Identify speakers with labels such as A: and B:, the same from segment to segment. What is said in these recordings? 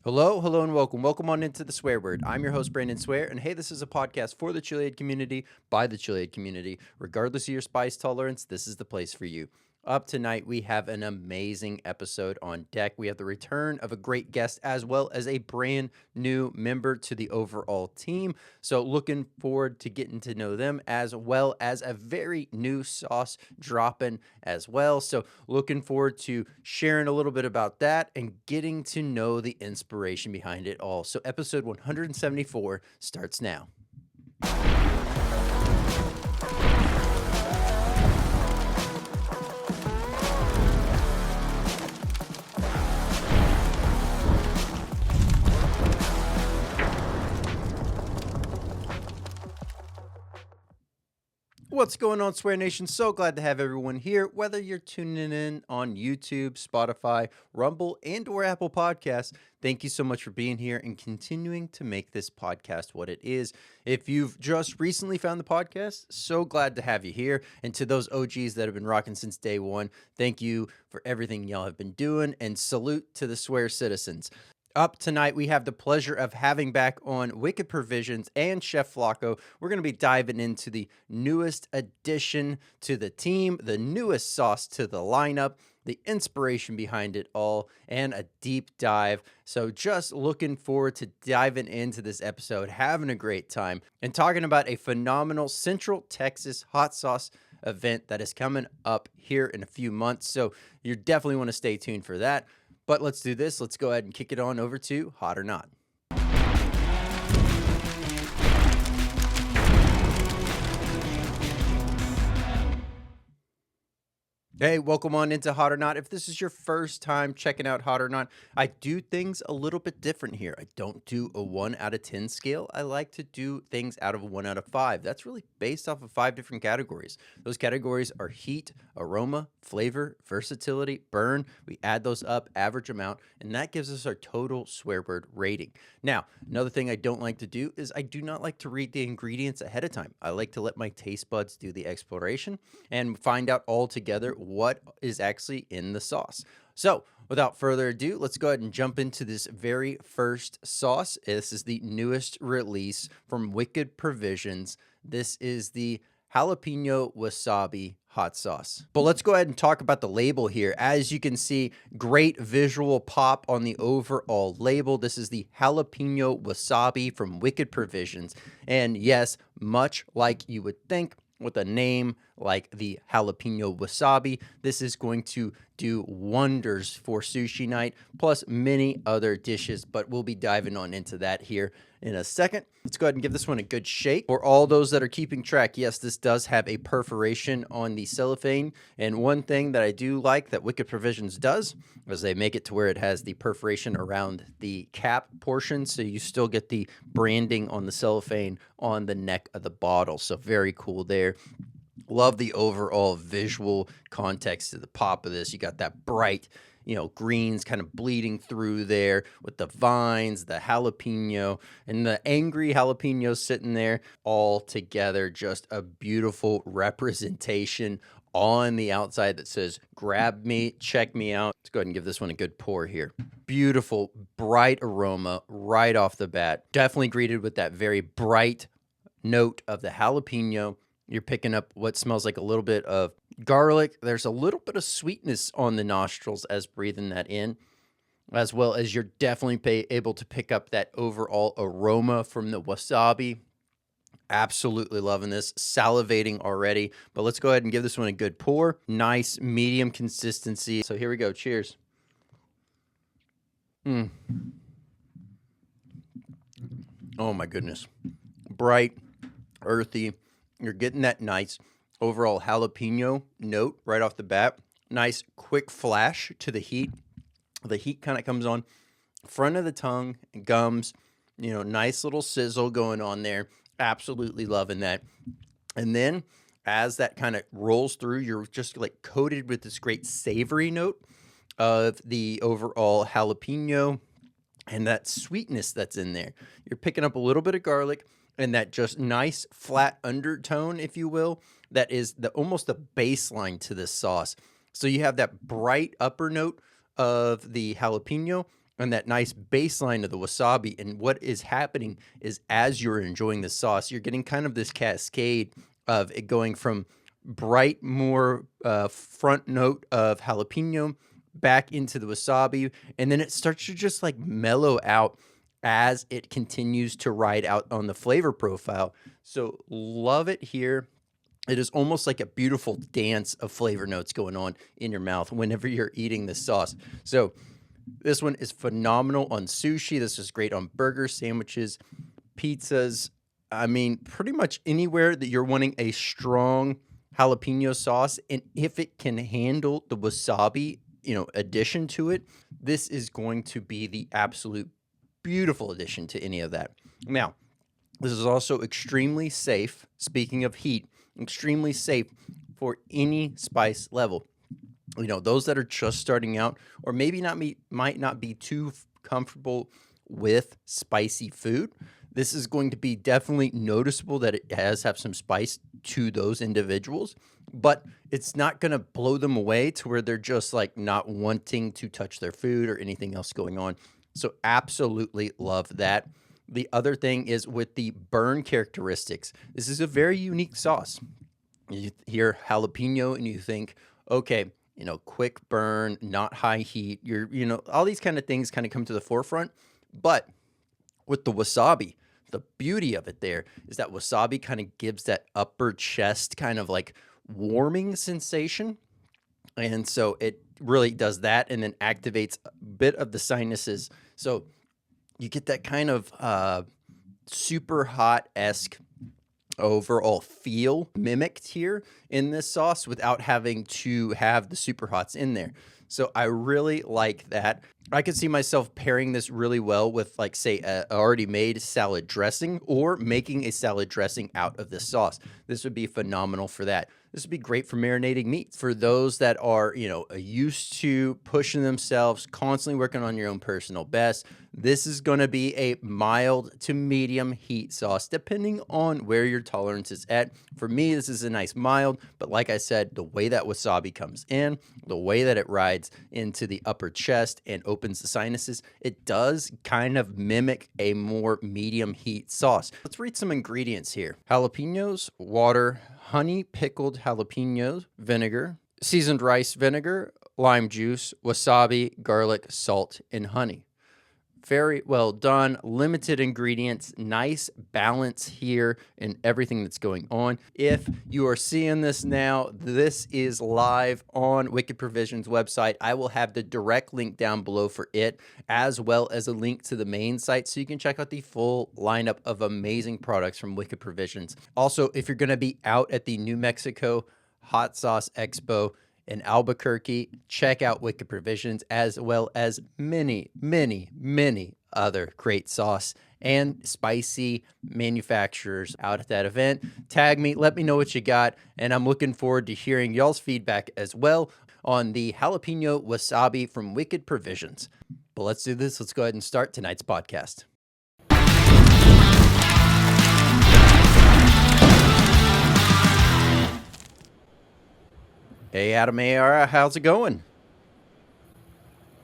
A: Hello, hello, and welcome. Welcome on into the Swear Word. I'm your host, Brandon Swear, and hey, this is a podcast for the chilihead community by the chilihead community. Regardless of your spice tolerance, this is the place for you. Up tonight, we have an amazing episode on deck. We have the return of a great guest as well as a brand new member to the overall team. So looking forward to getting to know them as well as a very new sauce dropping as well. So looking forward to sharing a little bit about that and getting to know the inspiration behind it all. So episode 174 starts now. What's going on, Swear Nation? So glad to have everyone here, whether you're tuning in on YouTube, Spotify, Rumble, and or Apple Podcasts. Thank you so much for being here and continuing to make this podcast what it is. If you've just recently found the podcast, so glad to have you here. And to those OGs that have been rocking since day one, thank you for everything y'all have been doing, and salute to the Swear citizens. Up tonight, we have the pleasure of having back on Wicked Provisions and Chef Flaco. We're going to be diving into the newest addition to the team, the newest sauce to the lineup, the inspiration behind it all, and a deep dive. So just looking forward to diving into this episode, having a great time, and talking about a phenomenal Central Texas hot sauce event that is coming up here in a few months. So you definitely want to stay tuned for that. But let's do this. Let's go ahead and kick it on over to Hot or Not. Hey, welcome on into Hot or Not. If this is your first time checking out Hot or Not, I do things a little bit different here. I don't do a 1 out of 10 scale. I like to do things out of a 1 out of 5. That's really based off of 5 different categories. Those categories are heat, aroma, flavor, versatility, burn. We add those up, average amount, and that gives us our total swear word rating. Now, another thing I don't like to do is I do not like to read the ingredients ahead of time. I like to let my taste buds do the exploration and find out all together what is actually in the sauce. So without further ado, let's go ahead and jump into this very first sauce. This is the newest release from Wicked Provisions. This is the Jalapeño Wasabi hot sauce. But let's go ahead and talk about the label here. As you can see, great visual pop on the overall label. This is the Jalapeño Wasabi from Wicked Provisions. And yes, much like you would think, with a name like the Jalapeño Wasabi, this is going to do wonders for sushi night, plus many other dishes, but we'll be diving on into that here in a second. Let's go ahead and give this one a good shake. For all those that are keeping track, yes, this does have a perforation on the cellophane, and one thing that I do like that Wicked Provisions does is they make it to where it has the perforation around the cap portion, so you still get the branding on the cellophane on the neck of the bottle, so very cool there. Love the overall visual context to the pop of this. You got that bright, greens kind of bleeding through there with the vines, the jalapeno, and the angry jalapeno sitting there all together. Just a beautiful representation on the outside that says, grab me, check me out. Let's go ahead and give this one a good pour here. Beautiful, bright aroma right off the bat. Definitely greeted with that very bright note of the jalapeno. You're picking up what smells like a little bit of garlic. There's a little bit of sweetness on the nostrils as breathing that in, as well as you're definitely able to pick up that overall aroma from the wasabi. Absolutely loving this. Salivating already. But let's go ahead and give this one a good pour. Nice medium consistency. So here we go. Cheers. Oh my goodness. Bright, earthy. You're getting that nice overall jalapeno note right off the bat. Nice quick flash to the heat. The heat kind of comes on front of the tongue, gums, nice little sizzle going on there. Absolutely loving that. And then as that kind of rolls through, you're just like coated with this great savory note of the overall jalapeno and that sweetness that's in there. You're picking up a little bit of garlic and that just nice flat undertone, if you will, that is almost the baseline to this sauce. So you have that bright upper note of the jalapeno, and that nice baseline of the wasabi. And what is happening is as you're enjoying the sauce, you're getting kind of this cascade of it going from bright, more front note of jalapeno back into the wasabi. And then it starts to just like mellow out as it continues to ride out on the flavor profile. So love it here. It is almost like a beautiful dance of flavor notes going on in your mouth whenever you're eating this sauce. So this one is phenomenal on sushi. This is great on burgers, sandwiches, pizzas. I mean, pretty much anywhere that you're wanting a strong jalapeno sauce, and if it can handle the wasabi, addition to it, this is going to be the absolute beautiful addition to any of that. Now, this is also extremely safe. Speaking of heat, extremely safe for any spice level. Those that are just starting out, or maybe might not be too comfortable with spicy food. This is going to be definitely noticeable that it has have some spice to those individuals, but it's not going to blow them away to where they're just like not wanting to touch their food or anything else going on. So absolutely love that. The other thing is with the burn characteristics. This is a very unique sauce. You hear jalapeno and you think, okay, quick burn, not high heat. All these kind of things kind of come to the forefront. But with the wasabi, the beauty of it there is that wasabi kind of gives that upper chest kind of like warming sensation. And so it really does that and then activates a bit of the sinuses. So you get that kind of Superhot-esque overall feel mimicked here in this sauce without having to have the Superhots in there. So I really like that. I could see myself pairing this really well with, like, say, a already made salad dressing or making a salad dressing out of this sauce. This would be phenomenal for that. This would be great for marinating meats. For those that are, used to pushing themselves, constantly working on your own personal best, this is going to be a mild to medium heat sauce, depending on where your tolerance is at. For me, this is a nice mild, but like I said, the way that wasabi comes in, the way that it rides into the upper chest and opens the sinuses, it does kind of mimic a more medium heat sauce. Let's read some ingredients here. Jalapenos, water, honey pickled jalapenos, vinegar, seasoned rice vinegar, lime juice, wasabi, garlic, salt, and honey. Very well done. Limited ingredients. Nice balance here in everything that's going on. If you are seeing this now, this is live on Wicked Provisions website. I will have the direct link down below for it, as well as a link to the main site so you can check out the full lineup of amazing products from Wicked Provisions. Also, if you're going to be out at the New Mexico Hot Sauce Expo in Albuquerque, check out Wicked Provisions, as well as many, many, many other great sauce and spicy manufacturers out at that event. Tag me, let me know what you got, and I'm looking forward to hearing y'all's feedback as well on the jalapeno wasabi from Wicked Provisions. But let's do this. Let's go ahead and start tonight's podcast. Hey, Adam Ayara, how's it going?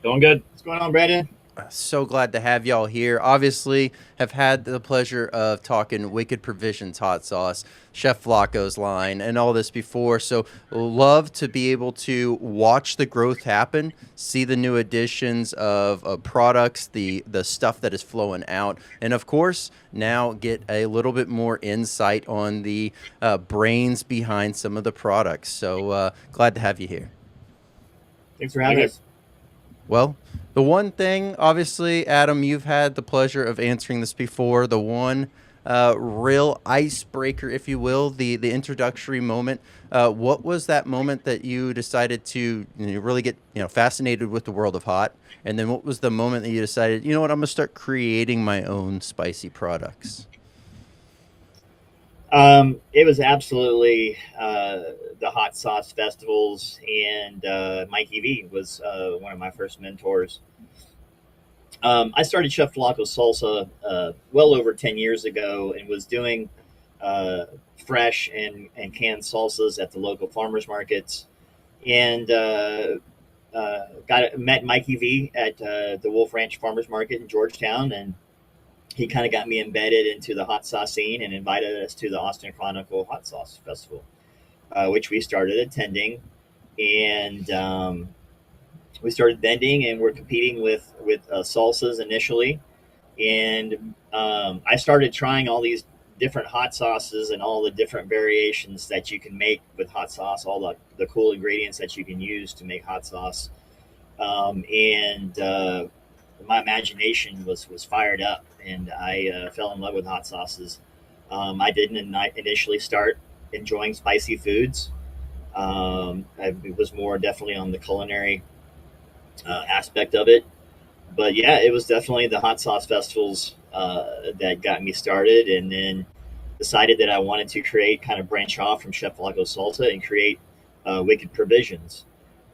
B: Going good. What's going on, Brandon?
A: So glad to have y'all here. Obviously, have had the pleasure of talking Wicked Provisions hot sauce, Chef Flaco's line, and all this before. So love to be able to watch the growth happen, see the new additions of products, the stuff that is flowing out, and of course, now get a little bit more insight on the brains behind some of the products. So glad to have you here.
B: Thanks for having us.
A: Well, the one thing, obviously, Adam, you've had the pleasure of answering this before. The one real icebreaker, if you will, the introductory moment. What was that moment that you decided to really get fascinated with the world of hot? And then what was the moment that you decided, you know what, I'm going to start creating my own spicy products?
B: It was absolutely the hot sauce festivals, and Mikey V was one of my first mentors. I started Chef Flaco Salsa well over 10 years ago and was doing fresh and canned salsas at the local farmers markets. And got met Mikey V at the Wolf Ranch Farmers Market in Georgetown, and he kind of got me embedded into the hot sauce scene and invited us to the Austin Chronicle Hot Sauce Festival, which we started attending, and we started vending, and we're competing with salsas initially, and I started trying all these different hot sauces and all the different variations that you can make with hot sauce, all the cool ingredients that you can use to make hot sauce, and my imagination was fired up, and I fell in love with hot sauces. I didn't initially start enjoying spicy foods. I was more definitely on the culinary aspect of it, but yeah, it was definitely the hot sauce festivals that got me started, and then decided that I wanted to create, kind of branch off from Chef Flaco Salsa and create Wicked Provisions.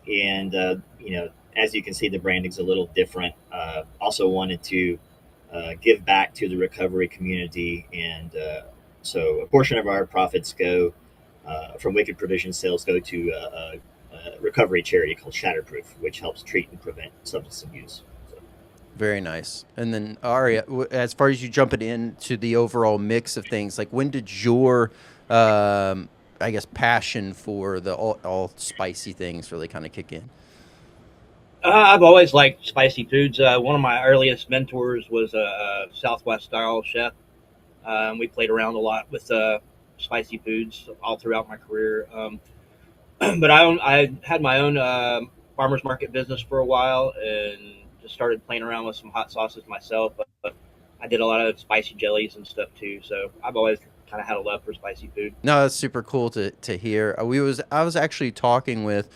B: And as you can see, the branding's a little different. Also wanted to give back to the recovery community, and so a portion of our profits go from Wicked Provision sales go to a recovery charity called Shatterproof, which helps treat and prevent substance abuse. So,
A: Very nice. And then Aria, as far as you jumping into the overall mix of things, like when did your, I guess, passion for the all spicy things really kind of kick in?
C: I've always liked spicy foods. One of my earliest mentors was a Southwest style chef. We played around a lot with spicy foods all throughout my career. But I had my own farmers market business for a while and just started playing around with some hot sauces myself. But I did a lot of spicy jellies and stuff too. So I've always kind of had a love for spicy food.
A: No, that's super cool to hear. I was actually talking with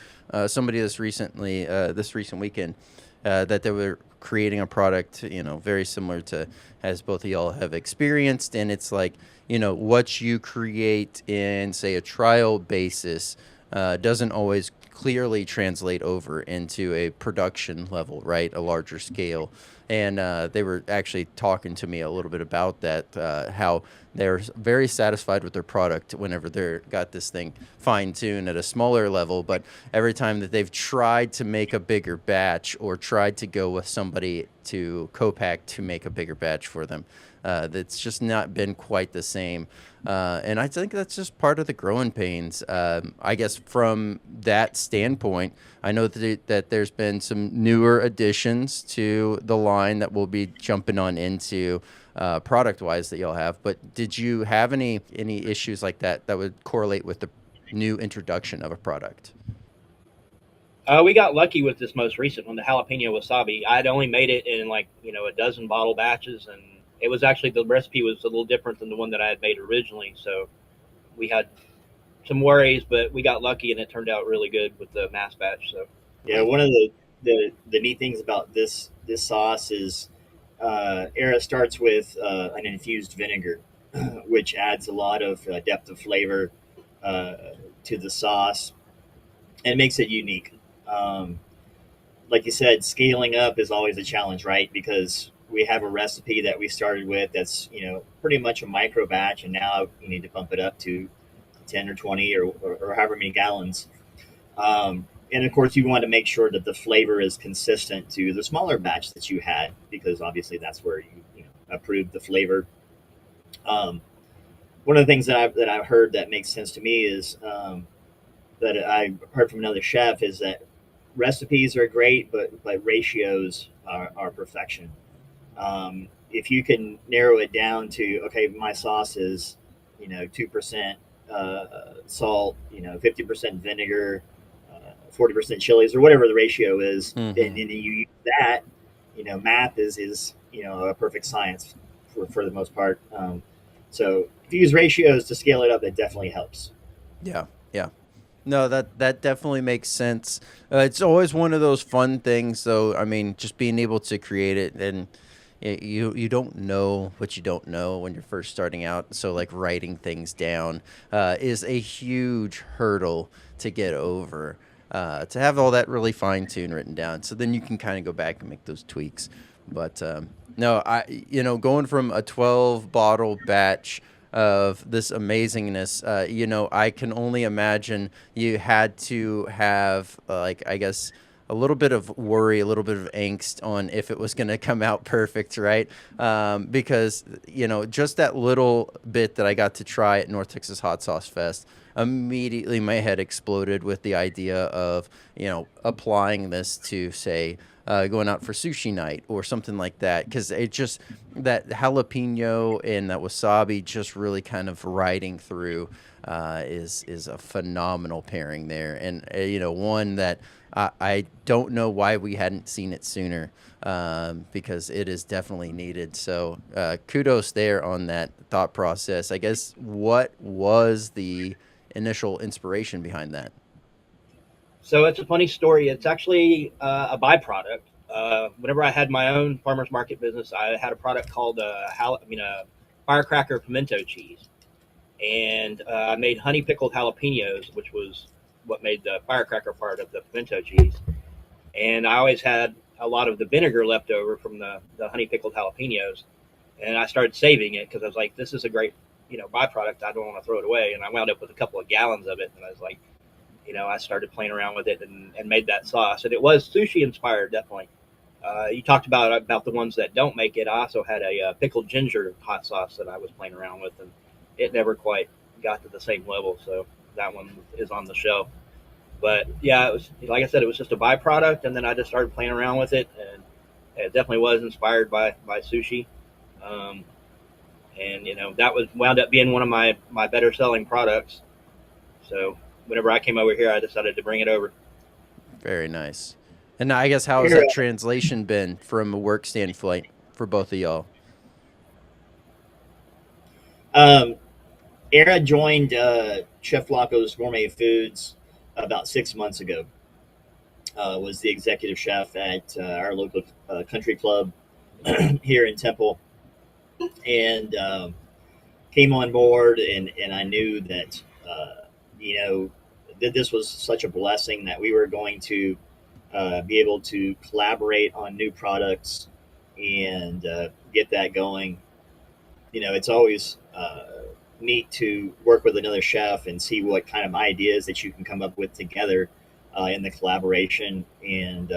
A: somebody this recent weekend that they were creating a product, very similar to as both of y'all have experienced, and it's like what you create in say a trial basis doesn't always clearly translate over into a production level, right? A larger scale. And they were actually talking to me a little bit about that, how they're very satisfied with their product whenever they're got this thing fine tuned at a smaller level. But every time that they've tried to make a bigger batch or tried to go with somebody to co-pack to make a bigger batch for them, that's just not been quite the same. And I think that's just part of the growing pains. I guess from that standpoint, I know that there's been some newer additions to the line that we'll be jumping on into product wise that y'all have. But did you have any issues like that would correlate with the new introduction of a product?
C: We got lucky with this most recent one, the jalapeno wasabi. I'd only made it in a dozen bottle batches, and it was actually the recipe was a little different than the one that I had made originally. So we had some worries, but we got lucky, and it turned out really good with the mass batch. So
B: yeah, one of the neat things about this sauce is Era starts with an infused vinegar, which adds a lot of depth of flavor uh, to the sauce and makes it unique. Um, like you said, scaling up is always a challenge, right? Because we have a recipe that we started with that's pretty much a micro batch, and now you need to pump it up to 10 or 20 or however many gallons. And of course, you want to make sure that the flavor is consistent to the smaller batch that you had, because obviously that's where you approved the flavor. Um, One of the things that I've heard that makes sense to me is that I heard from another chef is that recipes are great, but ratios are perfection. If you can narrow it down to, okay, my sauce is 2% salt, 50% vinegar, 40% chilies, or whatever the ratio is, and
A: Mm-hmm.
B: you use that, math is a perfect science for the most part. So if you use ratios to scale it up, it definitely helps.
A: Yeah, yeah. No, that definitely makes sense. It's always one of those fun things, though. I mean, just being able to create it, and you don't know what you don't know when you're first starting out. So, like writing things down is a huge hurdle to get over. To have all that really fine tuned written down, so then you can kind of go back and make those tweaks. But no, going from a 12 bottle batch of this amazingness, I can only imagine you had to have, like, I guess, a little bit of worry, a little bit of angst on if it was going to come out perfect, right? Because, just that little bit that I got to try at North Texas Hot Sauce Fest, immediately my head exploded with the idea of, applying this to, say, going out for sushi night or something like that. Because it just, that jalapeno and that wasabi just really kind of riding through is a phenomenal pairing there. And, one that I don't know why we hadn't seen it sooner, because it is definitely needed. So kudos there on that thought process. I guess, what was the initial inspiration behind that?
C: So it's a funny story. It's actually a byproduct. Whenever I had my own farmers market business, I had a product called firecracker pimento cheese, and I made honey pickled jalapenos, which was what made the firecracker part of the pimento cheese. And I always had a lot of the vinegar left over from the honey pickled jalapenos, and I started saving it because I was like, this is a great byproduct. I don't want to throw it away, and I wound up with a couple of gallons of it, and I was like, I started playing around with it and made that sauce, and it was sushi inspired, definitely. You talked about the ones that don't make it. I also had a pickled ginger hot sauce that I was playing around with, and it never quite got to the same level. So that one is on the shelf. But yeah, it was, like I said, it was just a byproduct, and then I just started playing around with it, and it definitely was inspired by sushi. Um, and that was wound up being one of my better selling products. So whenever I came over here, I decided to bring it over.
A: Very nice. And I guess, how has
B: Here,
A: that translation been from a work standpoint for both of y'all?
B: um, Era joined Chef Flaco's Gourmet Foods about 6 months ago. Was the executive chef at our local country club here in Temple, and came on board, and I knew that you know that this was such a blessing that we were going to be able to collaborate on new products and get that going. It's always neat to work with another chef and see what kind of ideas that you can come up with together in the collaboration. And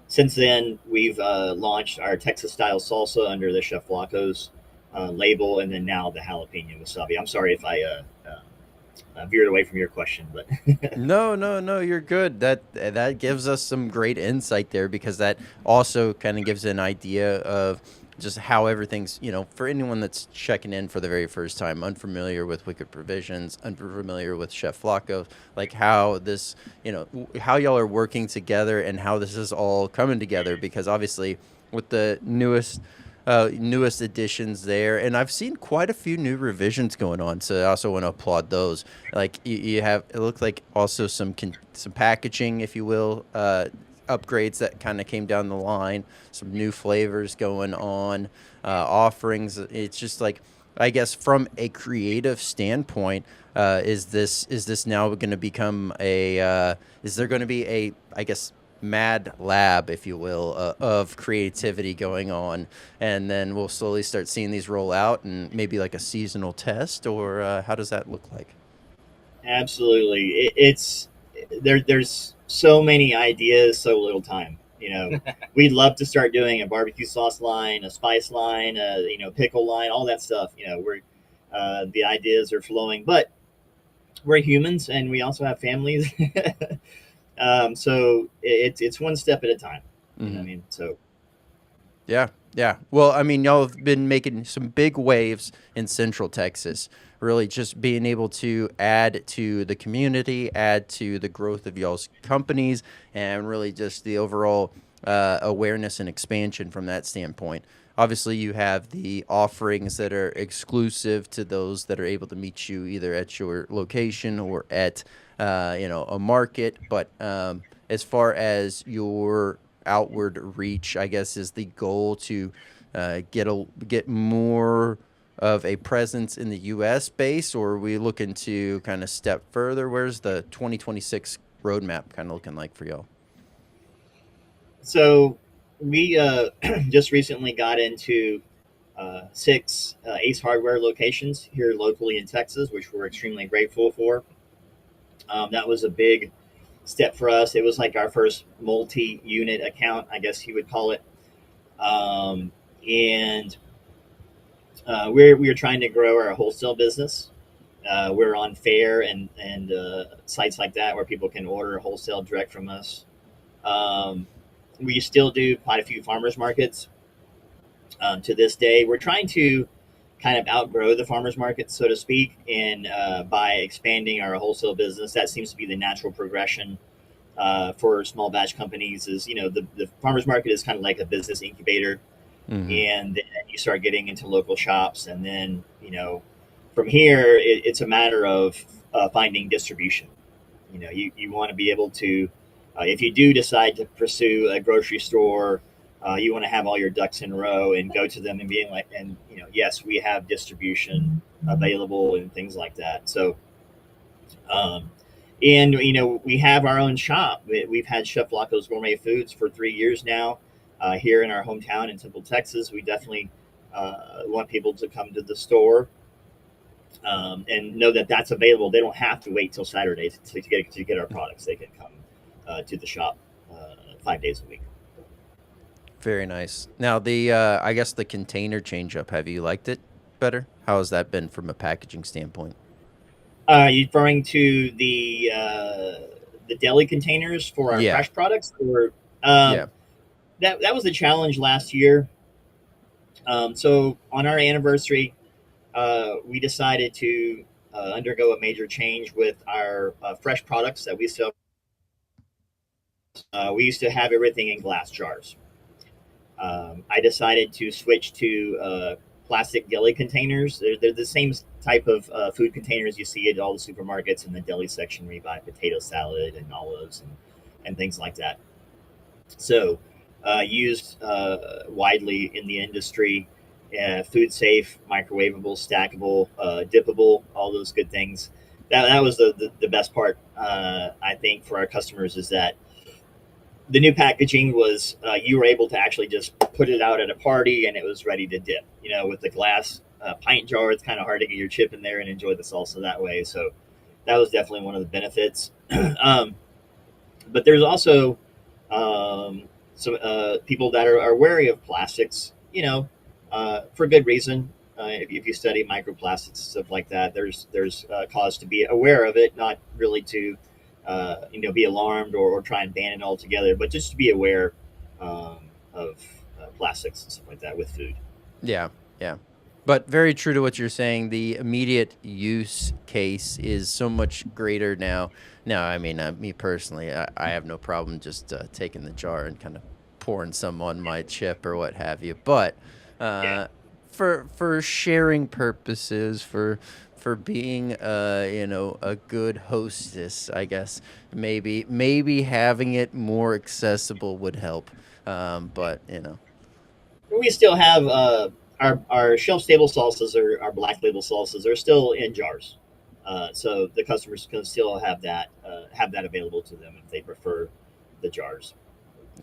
B: since then, we've launched our Texas style salsa under the Chef Flaco's label, and then now the jalapeno wasabi. I'm sorry if I veered away from your question, but
A: No, no, no, you're good. That gives us some great insight there, because that also kind of gives an idea of just how everything's, for anyone that's checking in for the very first time, unfamiliar with Wicked Provisions, unfamiliar with Chef Flacco, like how this, how y'all are working together and how this is all coming together, because obviously with the newest additions there, and I've seen quite a few new revisions going on, so I also want to applaud those. Like, you have, it looks like, also some packaging, if you will, upgrades that kind of came down the line, some new flavors going on, offerings. It's just like, I guess, from a creative standpoint, is this now going to become is there going to be a, I guess, mad lab, if you will, of creativity going on, and then we'll slowly start seeing these roll out, and maybe like a seasonal test, or how does that look like?
B: absolutely, it's there's so many ideas, so little time. We'd love to start doing a barbecue sauce line, a spice line, pickle line, all that stuff. We're the ideas are flowing, but we're humans and we also have families. So it's one step at a time.
A: Hmm.
B: I mean, so
A: Yeah, yeah. Well, I mean, y'all have been making some big waves in Central Texas. Really, just being able to add to the community, add to the growth of y'all's companies, and really just the overall awareness and expansion from that standpoint. Obviously, you have the offerings that are exclusive to those that are able to meet you either at your location or at a market. But as far as your outward reach, I guess, is the goal to get more of a presence in the U.S. base, or are we looking to kind of step further? Where's the 2026 roadmap kind of looking like for y'all?
B: so we just recently got into six Ace Hardware locations here locally in Texas, which we're extremely grateful for. That was a big step for us. It was like our first multi-unit account, I guess you would call it. And we're trying to grow our wholesale business. We're on Fair and sites like that where people can order wholesale direct from us. Um, we still do quite a few farmers markets to this day. We're trying to kind of outgrow the farmers market, so to speak, and by expanding our wholesale business, that seems to be the natural progression for small batch companies. Is the farmers market is kind of like a business incubator,
A: Hmm.
B: and then you start getting into local shops, and then from here it's a matter of finding distribution. You want to be able to, if you do decide to pursue a grocery store, you want to have all your ducks in a row and go to them and being like, and yes, we have distribution available and things like that. So, um, and we have our own shop. We've had Chef Flaco's Gourmet Foods for 3 years now, here in our hometown in Temple, Texas. We definitely want people to come to the store, and know that that's available. They don't have to wait till Saturday to get our products. They can come to the shop 5 days a week.
A: Very nice. Now the I guess the container change up. Have you liked it better? How has that been from a packaging standpoint?
B: You referring to the deli containers for our
A: Yeah.
B: fresh products, or um,
A: Yeah.
B: that was a challenge last year. So on our anniversary, we decided to undergo a major change with our fresh products that we sell. We used to have everything in glass jars. I decided to switch to plastic deli containers. They're the same type of food containers you see at all the supermarkets in the deli section where you buy potato salad and olives and things like that. So, used widely in the industry, food safe, microwavable, stackable, dippable, all those good things. That was the best part, I think, for our customers, is that the new packaging was, you were able to actually just put it out at a party and it was ready to dip. With the glass pint jar, it's kind of hard to get your chip in there and enjoy the salsa that way. So that was definitely one of the benefits. um, but there's also some people that are wary of plastics, for good reason. If you study microplastics and stuff like that, there's cause to be aware of it, not really to be alarmed or try and ban it altogether, but just to be aware of plastics and stuff like that with food.
A: Yeah. Yeah. But very true to what you're saying. The immediate use case is so much greater now. Now, I mean, me personally, I have no problem just taking the jar and kind of pouring some on my chip or what have you. But
B: Yeah,
A: uh, for sharing purposes, for being a good hostess, I guess maybe having it more accessible would help. But.
B: we still have our shelf stable salsas, or our black label salsas, are still in jars. So the customers can still have that available to them if they prefer the jars.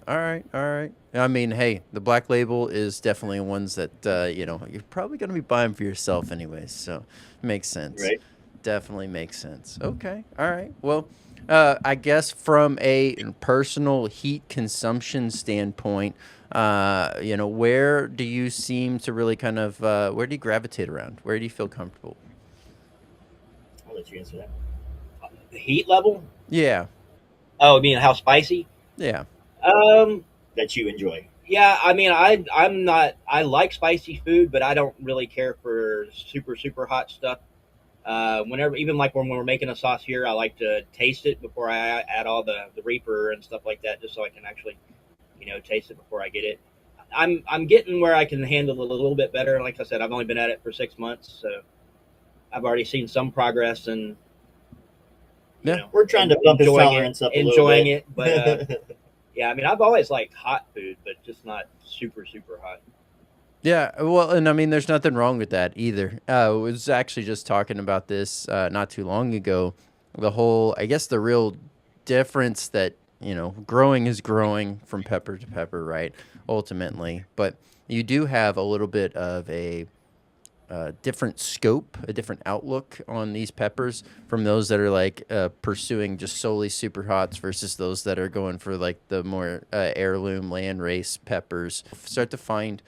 A: All right, all right. I mean, hey, the black label is definitely ones that you're probably going to be buying for yourself anyways, so makes sense.
B: Right.
A: Definitely makes sense. Okay, all right. Well, I guess from a personal heat consumption standpoint, where do you seem to really kind of where do you gravitate around? Where do you feel comfortable?
B: I'll let you answer that.
C: The heat level?
A: Yeah,
C: Oh, I mean how spicy?
A: yeah,
C: Um,
B: That you enjoy.
C: yeah, I mean I'm not I like spicy food, but I don't really care for super hot stuff. Whenever, even like when we're making a sauce here, I like to taste it before I add all the reaper and stuff like that, just so I can actually taste it before I get it. I'm getting where I can handle it a little bit better. Like I said, I've only been at it for 6 months, so I've already seen some progress and
A: yeah.
B: We're trying to bump his
C: enjoying
B: tolerance up a little
C: enjoying
B: bit.
C: it. But yeah, I mean, I've always liked hot food, but just not super hot.
A: Yeah, well, and I mean, there's nothing wrong with that either. I was actually just talking about this not too long ago. The whole, I guess, the real difference that growing is growing from pepper to pepper, right? Ultimately, but you do have a little bit of different scope, a different outlook on these peppers from those that are like pursuing just solely super hots versus those that are going for like the more heirloom land race peppers. Start to find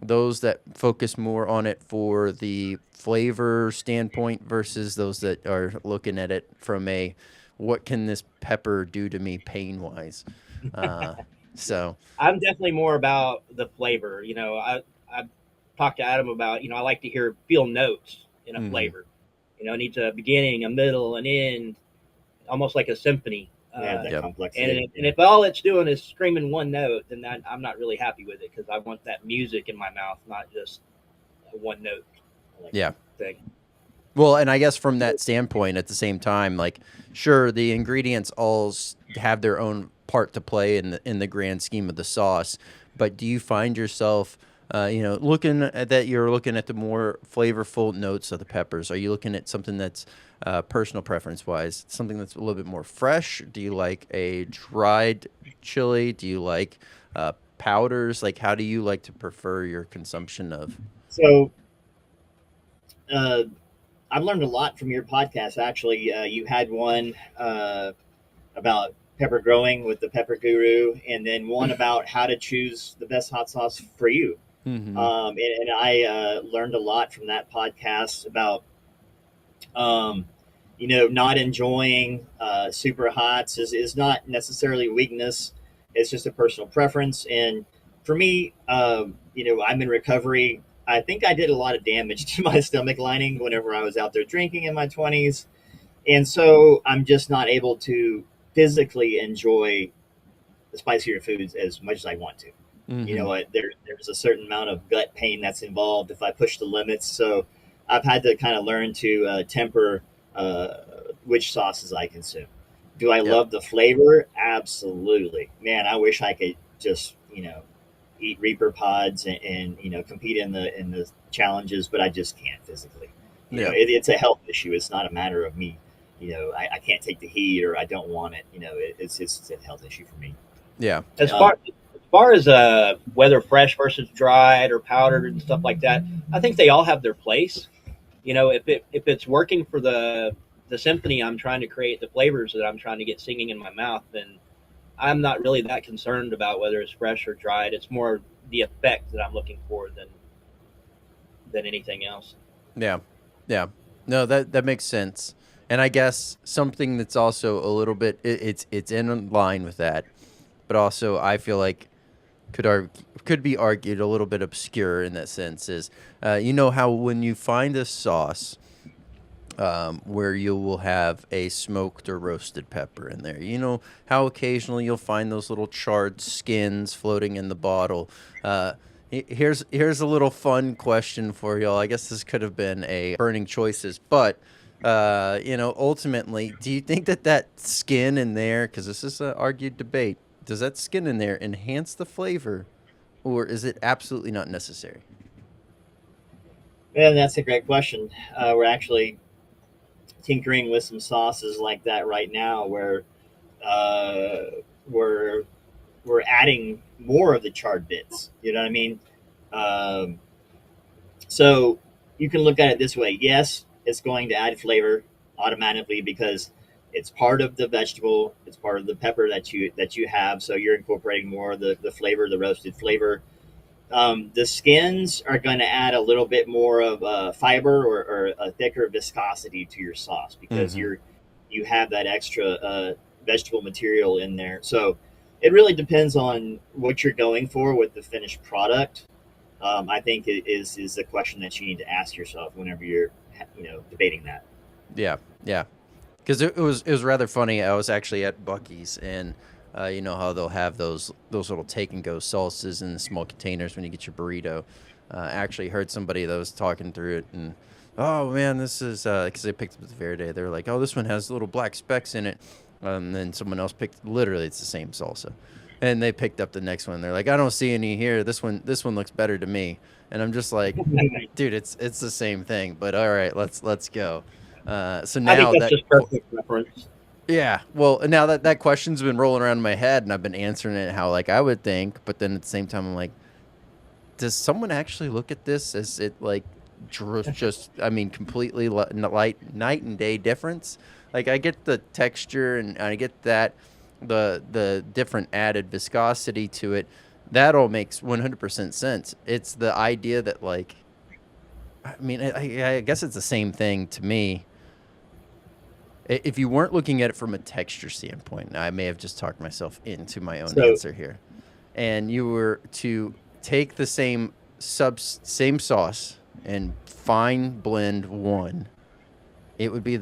A: those that focus more on it for the flavor standpoint versus those that are looking at it from a what can this pepper do to me pain wise. Uh, so
C: I'm definitely more about the flavor. I talked to Adam about, I like to feel notes in a
A: mhm.
C: flavor. It needs a beginning, a middle, an end, almost like a symphony.
B: Yeah, that
A: Yep.
B: complexity.
C: And if all it's doing is screaming one note, then I'm not really happy with it because I want that music in my mouth, not just a one note
A: Yeah.
C: thing.
A: Well, and I guess from that standpoint, at the same time, like, sure, the ingredients all have their own part to play in the grand scheme of the sauce. But do you find yourself, looking at that? You're looking at the more flavorful notes of the peppers. Are you looking at something that's personal preference wise, something that's a little bit more fresh? Do you like a dried chili? Do you like powders? Like, how do you like to prefer your consumption of?
B: So uh, I've learned a lot from your podcast. Actually, you had one about pepper growing with the pepper guru, and then one about how to choose the best hot sauce for you.
A: Mm-hmm.
B: And I learned a lot from that podcast about, um, not enjoying super hots is not necessarily weakness. It's just a personal preference. And for me, I'm in recovery. I think I did a lot of damage to my stomach lining whenever I was out there drinking in my 20s. And so I'm just not able to physically enjoy the spicier foods as much as I want to. You
A: Mm-hmm.
B: know what? There's a certain amount of gut pain that's involved if I push the limits. So I've had to kind of learn to temper uh, which sauces I consume. Do I
A: Yep.
B: love the flavor? Absolutely, man. I wish I could just eat Reaper pods and compete in the challenges, but I just can't physically.
A: Yeah.
B: It's a health issue. It's not a matter of me. I can't take the heat or I don't want it. It's a health issue for me.
A: Yeah.
C: As
B: Um,
C: far as whether fresh versus dried or powdered and stuff like that, I think they all have their place. If it's working for the symphony I'm trying to create, the flavors that I'm trying to get singing in my mouth, then I'm not really that concerned about whether it's fresh or dried. It's more the effect that I'm looking for than anything else.
A: Yeah. Yeah. No, that makes sense. And I guess something that's also a little bit it's in line with that, but also I feel like could be argued a little bit obscure in that sense is how when you find a sauce where you will have a smoked or roasted pepper in there. You know how occasionally you'll find those little charred skins floating in the bottle. Here's a little fun question for y'all. I guess this could have been a burning choices, but ultimately, do you think that skin in there, because this is an argued debate, does that skin in there enhance the flavor, or is it absolutely not necessary?
B: Yeah, that's a great question. We're actually tinkering with some sauces like that right now, where uh, we're we're adding more of the charred bits. You know what I mean? Um, so you can look at it this way. Yes, it's going to add flavor automatically because it's part of the vegetable. It's part of the pepper that you have. So you're incorporating more of the flavor, the roasted flavor. The skins are going to add a little bit more of fiber or a thicker viscosity to your sauce because
A: Mm-hmm.
B: you have that extra vegetable material in there. So it really depends on what you're going for with the finished product. I think it is a question that you need to ask yourself whenever you're debating that.
A: Yeah, yeah. Because it was rather funny. I was actually at Bucky's, and you know how they'll have those little take and go salsas in the small containers when you get your burrito. I actually heard somebody that was talking through it, and oh man, this is because they picked up the Verde. They were like, oh, this one has little black specks in it. And then someone else picked. Literally, it's the same salsa, and they picked up the next one. They're like, I don't see any here. This one looks better to me. And I'm just like, dude, it's the same thing. But all right, let's go. So
C: I think
A: now
C: that's
A: that
C: just personal preference.
A: yeah, well, now that question's been rolling around in my head, and I've been answering it how like I would think, but then at the same time, I'm like, does someone actually look at this as it like just I mean, completely light night and day difference. Like I get the texture and I get that the different added viscosity to it. That all makes 100% sense. It's the idea that like, I mean, I guess it's the same thing to me. If you weren't looking at it from a texture standpoint, I may have just talked myself into my own
B: So
A: answer here, and you were to take the same sauce and fine blend one, it would be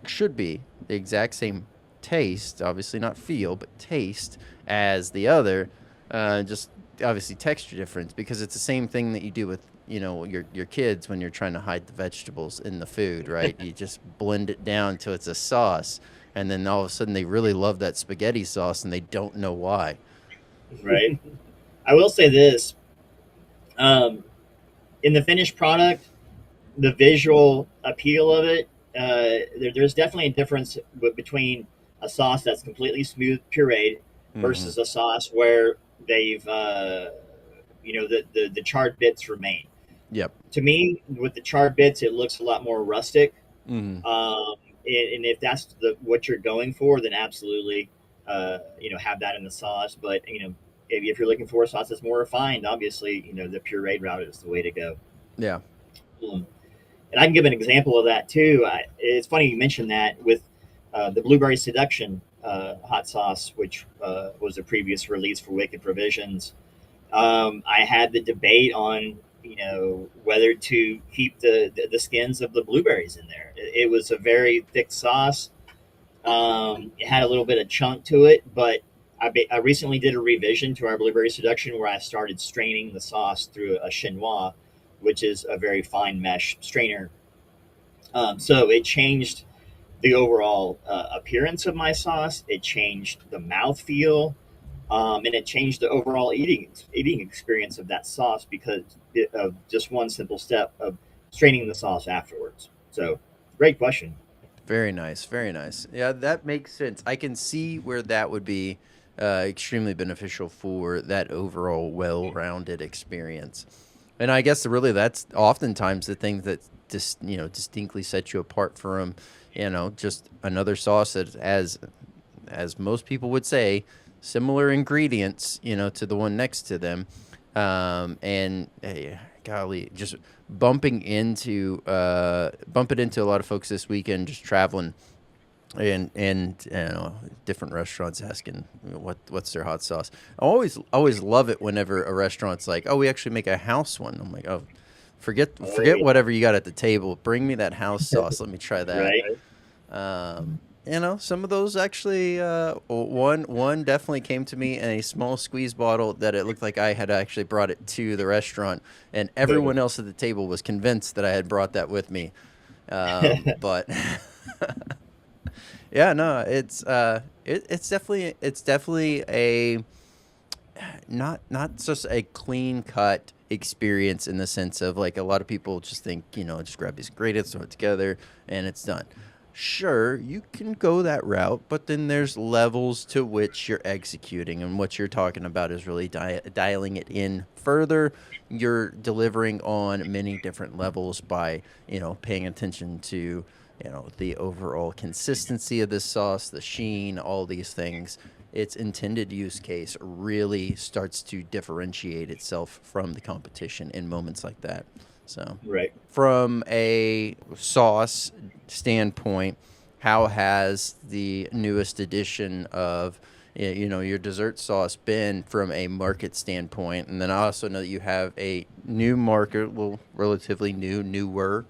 A: should be the exact same taste, obviously not feel, but taste as the other, just obviously texture difference because it's the same thing that you do with your kids when you're trying to hide the vegetables in the food, right? You just blend it down till it's a sauce, and then all of a sudden they really love that spaghetti sauce and they don't know why.
B: right, I will say this: um, in the finished product, the visual appeal of it, there's definitely a difference between a sauce that's completely smooth pureed
A: Mm-hmm.
B: versus a sauce where they've the charred bits remain.
A: Yep.
B: To me, with the charred bits, it looks a lot more rustic.
A: Mm-hmm.
B: And if that's what you're going for, then absolutely, have that in the sauce. But if you're looking for a sauce that's more refined, obviously, the pureed route is the way to go.
A: Yeah.
B: Um, and I can give an example of that too. It's funny you mentioned that with the Blueberry Seduction hot sauce, which was a previous release for Wicked Provisions. I had the debate on whether to keep the skins of the blueberries in there. It was a very thick sauce. It had a little bit of chunk to it, but I recently did a revision to our Blueberry Seduction where I started straining the sauce through a chinois, which is a very fine mesh strainer. So it changed the overall appearance of my sauce. It changed the mouth feel, and it changed the overall eating experience of that sauce because of just one simple step of straining the sauce afterwards. So, great question.
A: Very nice. Very nice. Yeah, that makes sense. I can see where that would be extremely beneficial for that overall well-rounded experience. And I guess really that's oftentimes the thing that just distinctly sets you apart from just another sauce that as most people would say similar ingredients to the one next to them, and hey, golly, just bumping into a lot of folks this weekend just traveling and different restaurants asking what's their hot sauce. I always love it whenever a restaurant's like, oh, we actually make a house one. I'm like, oh, forget
B: Right.
A: whatever you got at the table, bring me that house sauce, let me try that.
B: Right.
A: Some of those actually, one definitely came to me in a small squeeze bottle that it looked like I had actually brought it to the restaurant, and everyone else at the table was convinced that I had brought that with me. But yeah, no, it's definitely a not just a clean cut experience in the sense of like a lot of people just think just grab these ingredients, throw it together, and it's done. Sure, you can go that route, but then there's levels to which you're executing, and what you're talking about is really dialing it in further. You're delivering on many different levels by, paying attention to, the overall consistency of this sauce, the sheen, all these things. Its intended use case really starts to differentiate itself from the competition in moments like that. So,
B: Right.
A: from a sauce standpoint, how has the newest edition of your dessert sauce been from a market standpoint? And then I also know that you have a new market, well, relatively newer,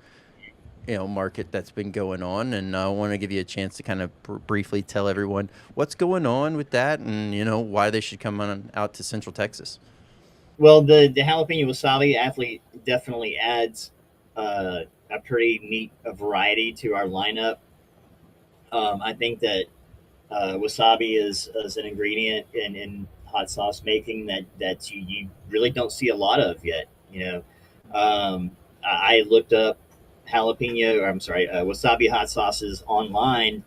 A: market that's been going on, and I want to give you a chance to kind of briefly tell everyone what's going on with that, and why they should come on out to Central Texas.
B: Well, the jalapeno wasabi athlete definitely adds a pretty neat variety to our lineup. I think that wasabi is an ingredient in hot sauce making that you really don't see a lot of yet. I looked up jalapeno, or I'm sorry, wasabi hot sauces online,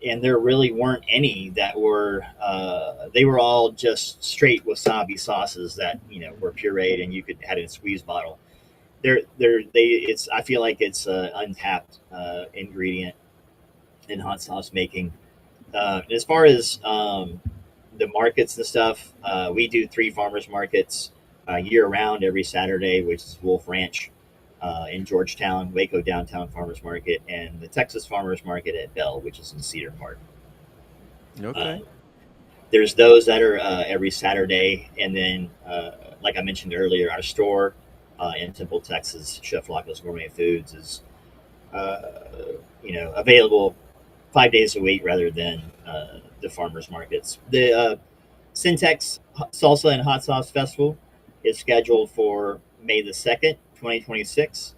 B: and there really weren't any that were. They were all just straight wasabi sauces that were pureed and you could had in a squeeze bottle. it's I feel like it's an untapped ingredient in hot sauce making. As far as the markets and stuff, we do 3 farmers markets year round every Saturday, which is Wolf Ranch in Georgetown, Waco Downtown Farmers Market, and the Texas Farmers Market at Bell, which is in Cedar Park. Uh,
A: Okay.
B: there's those that are every Saturday, and then, like I mentioned earlier, our store in Temple, Texas, Chef Flaco's Gourmet Foods is uh, available 5 days a week rather than the farmers markets. The CenTex Salsa and Hot Sauce Festival is scheduled for May the 2nd, 2026,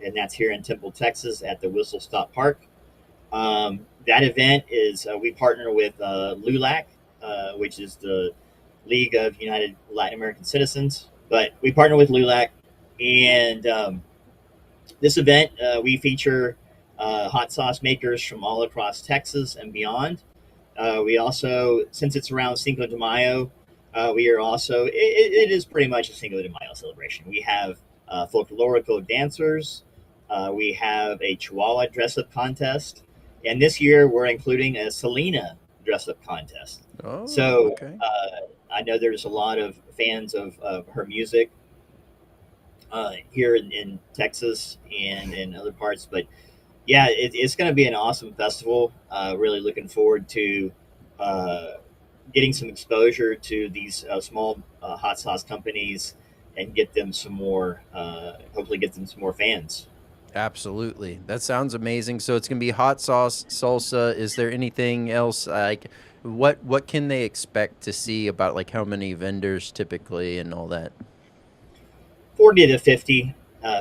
B: and that's here in Temple, Texas at the Whistle Stop Park. That event is we partner with LULAC, which is the League of United Latin American Citizens, but we partner with LULAC, and this event we feature hot sauce makers from all across Texas and beyond. We also, since it's around Cinco de Mayo, we are also, it is pretty much a Cinco de Mayo celebration. We have folklorico dancers. We have a Chihuahua dress up contest. And this year we're including a Selena dress up contest.
A: Oh,
B: So
A: okay.
B: I know there's a lot of fans of her music here in Texas and in other parts. But yeah, it's going to be an awesome festival. Really looking forward to uh, getting some exposure to these small hot sauce companies and get them some more, hopefully, get them some more fans.
A: Absolutely. That sounds amazing. So it's gonna be hot sauce, salsa. Is there anything else like what can they expect to see about like how many vendors typically and all that?
B: 40 to 50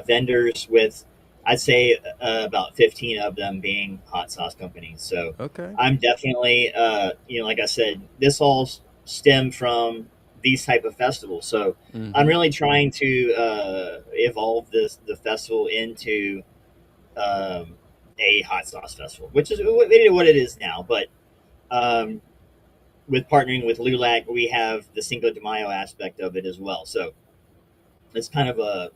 B: vendors with, I'd say, about 15 of them being hot sauce companies. So
A: Okay.
B: I'm definitely, like I said, this all stemmed from these type of festivals. So I'm
A: Mm-hmm.
B: really trying to evolve the festival into um, a hot sauce festival, which is what it is now. But um, with partnering with LULAC, we have the Cinco de Mayo aspect of it as well. So it's kind of a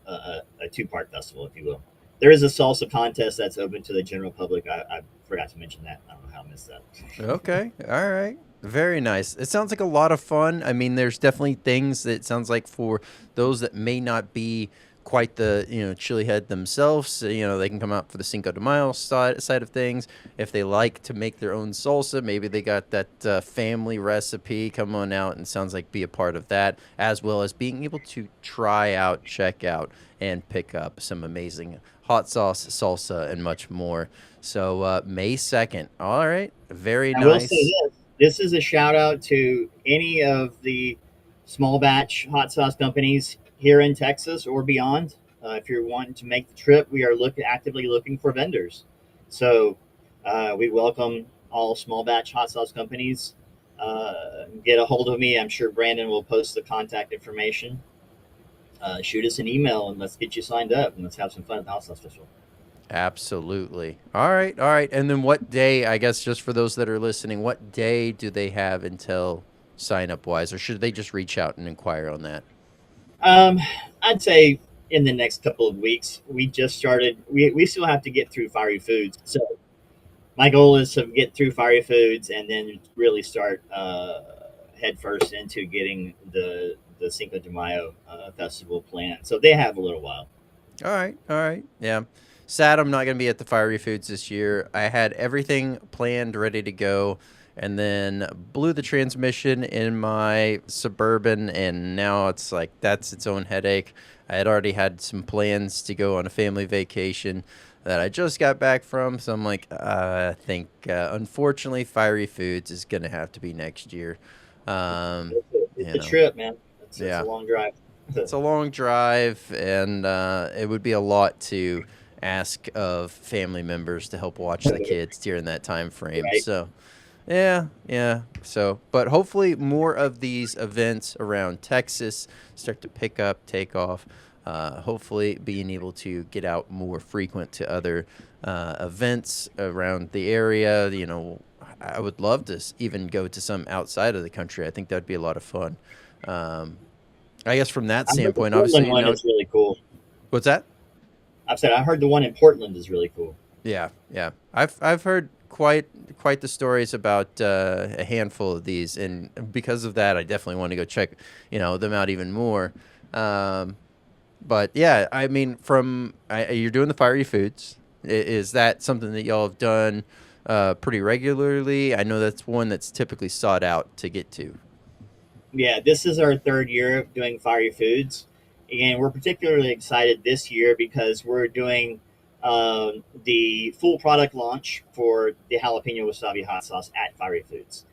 B: 2-part festival, if you will. There is a salsa contest that's open to the general public. I forgot to mention that. I don't know how I missed that.
A: Okay. All right. Very nice. It sounds like a lot of fun. I mean, there's definitely things that sounds like for those that may not be quite the, chili head themselves, they can come out for the Cinco de Mayo side of things. If they like to make their own salsa, maybe they got that family recipe. Come on out and sounds like be a part of that, as well as being able to try out, check out, and pick up some amazing hot sauce, salsa, and much more. So May 2nd. All right. Very
B: I will say
A: nice.
B: this: this is a shout out to any of the small batch hot sauce companies here in Texas or beyond. If you're wanting to make the trip, we are actively looking for vendors. So we welcome all small batch hot sauce companies. Get a hold of me. I'm sure Brandon will post the contact information. Shoot us an email and let's get you signed up and let's have some fun at the Hot Sauce Festival.
A: Absolutely. All right. All right. And then what day, I guess, just for those that are listening, what day do they have until sign up wise, or should they just reach out and inquire on that?
B: Um, I'd say in the next couple of weeks. We just started. We still have to get through Fiery Foods. So my goal is to get through Fiery Foods and then really start head first into getting the Cinco de Mayo festival planned. So they have a little while.
A: All right. All right. Yeah. Sad I'm not going to be at the Fiery Foods this year. I had everything planned, ready to go, and then blew the transmission in my Suburban, and now it's like that's its own headache. I had already had some plans to go on a family vacation that I just got back from, so I'm like, I think unfortunately Fiery Foods is going to have to be next year. Um,
B: It's
A: you
B: a
A: know,
B: trip, man. It's a
A: yeah.
B: long drive.
A: It's a long drive, and it would be a lot to ask of family members to help watch the kids during that time frame.
B: Right.
A: So, yeah, yeah. So, but hopefully, more of these events around Texas start to pick up, take off. Hopefully, being able to get out more frequent to other events around the area. I would love to even go to some outside of the country. I think that'd be a lot of fun. Um, I guess from that
B: I heard the
A: standpoint,
B: Portland
A: obviously,
B: one is really cool.
A: what's that?
B: I've said I heard the one in Portland is really cool.
A: Yeah, yeah. I've heard quite the stories about a handful of these, and because of that, I definitely want to go check them out even more. Um, but yeah, I mean, you're doing the fiery foods. Is that something that y'all have done pretty regularly? I know that's one that's typically sought out to get to.
B: Yeah, this is our third year of doing Fiery Foods, and we're particularly excited this year because we're doing the full product launch for the jalapeno wasabi hot sauce at Fiery Foods.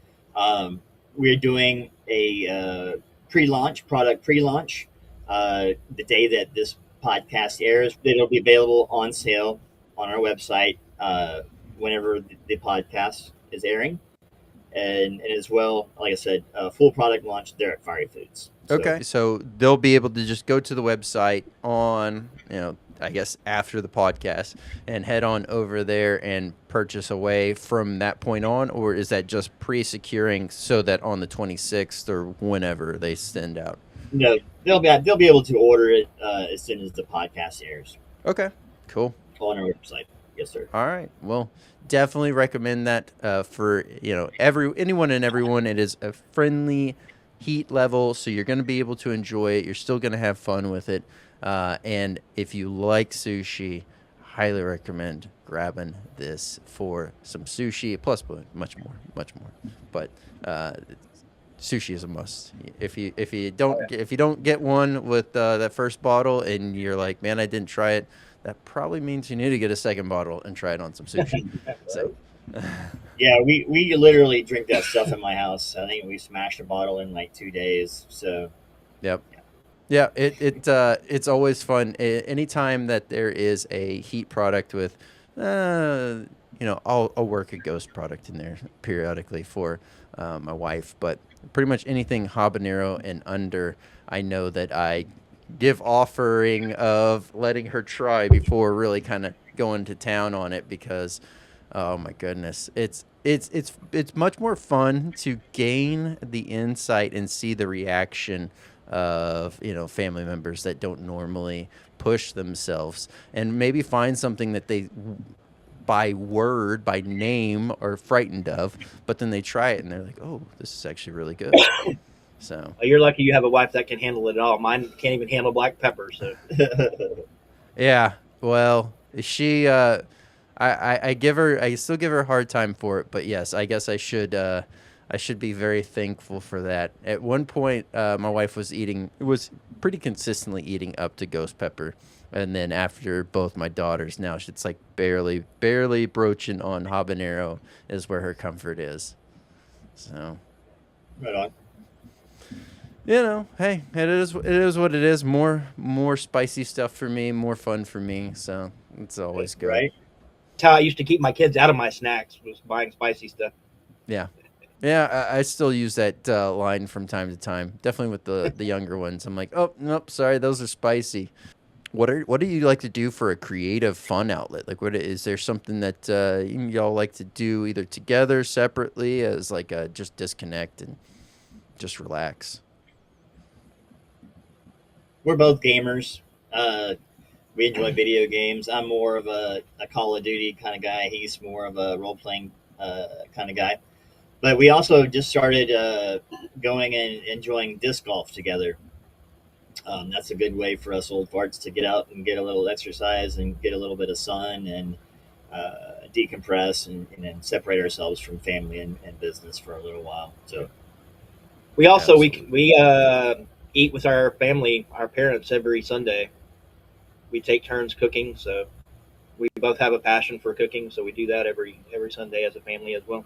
B: We're doing a pre-launch product pre-launch the day that this podcast airs. It'll be available on sale on our website whenever the podcast is airing and as well, like I said, full product launch there at Fiery Foods.
A: Okay. So they'll be able to just go to the website on, I guess after the podcast and head on over there and purchase away from that point on, or is that just pre-securing so that on the 26th or whenever they send out?
B: No, they'll be able to order it as soon as the podcast airs.
A: Okay, cool.
B: On our website. Yes, sir.
A: All right. Well, definitely recommend that for anyone and everyone. It is a friendly heat level, so you're going to be able to enjoy it. You're still going to have fun with it, and if you like sushi, highly recommend grabbing this for some sushi. Plus, much more. But sushi is a must. If you don't get one with that first bottle, and you're like, man, I didn't try it. That probably means you need to get a second bottle and try it on some sushi. So,
B: yeah, we literally drink that stuff in my house. I think we smashed a bottle in like 2 days. So,
A: yep, yeah. It's always fun. Anytime that there is a heat product with, I'll work a ghost product in there periodically for my wife, but pretty much anything habanero and under, I know that I give offering of letting her try before really kind of going to town on it, because oh my goodness, it's much more fun to gain the insight and see the reaction of family members that don't normally push themselves, and maybe find something that they by name are frightened of, but then they try it and they're like, oh, this is actually really good. So
C: You're lucky you have a wife that can handle it all. Mine can't even handle black pepper. So
A: yeah, well, she, I still give her a hard time for it, but yes, I guess I should be very thankful for that. At one point, my wife was pretty consistently eating up to ghost pepper, and then after both my daughters, now it's like barely broaching on habanero is where her comfort is. So,
B: right on.
A: Hey, it is what it is. More spicy stuff for me, more fun for me. So it's always good.
B: Right.
C: That's how I used to keep my kids out of my snacks, was buying spicy stuff.
A: Yeah. Yeah, I still use that line from time to time. Definitely with the younger ones. I'm like, oh, nope, sorry, those are spicy. What do you like to do for a creative fun outlet? Like, is there something that y'all like to do either together, separately, as like just disconnect and just relax?
B: We're both gamers. We enjoy video games. I'm more of a Call of Duty kind of guy. He's more of a role playing kind of guy. But we also just started going and enjoying disc golf together. That's a good way for us old farts to get out and get a little exercise and get a little bit of sun and decompress and then separate ourselves from family and business for a little while. So
C: we also
A: Absolutely.
C: we eat with our family, our parents, every Sunday. We take turns cooking, so we both have a passion for cooking, so we do that every Sunday as a family as well.